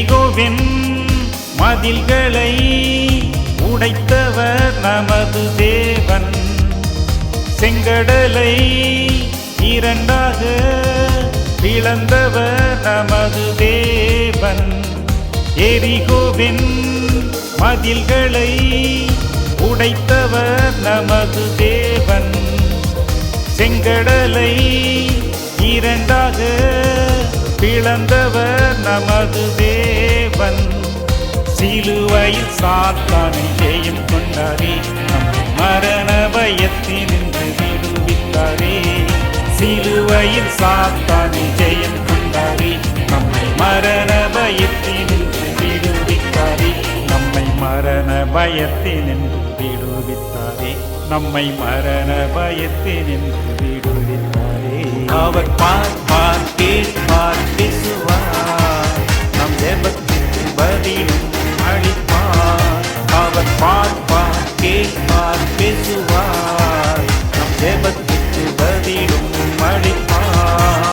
எரிகோவின் மதில்களை உடைத்தவர் நமது தேவன். செங்கடலை இரண்டாக பிளந்தவர் நமது தேவன். எரிகோவின் மதில்களை உடைத்தவர் நமது தேவன். செங்கடலை இரண்டாக பிளந்தவர் நமது தேவன். சிலுவையில் சாத்தானை ஜெயம் கொண்டாரே, நம்மை மரண பயத்தினின்று விடுவித்தாரே. சிலுவையில் சாத்தானை ஜெயம் கொண்டாரே, நம்மை மரண பயத்தினின்று விடுவித்தாரே. நம்மை மரண பயத்தினின்று விடுவித்தாரே. நம்மை மரண பயத்தினின்று விடுவித்தாரே. அவர் பார்ப்பார் கேட்பார் பேசுவார், நம் ஜெபத்திற்கு பதிலும் அளிப்பார். அவர் பார்ப்பார் கேட்பார் பேசுவார், நம் ஜெபத்திற்கு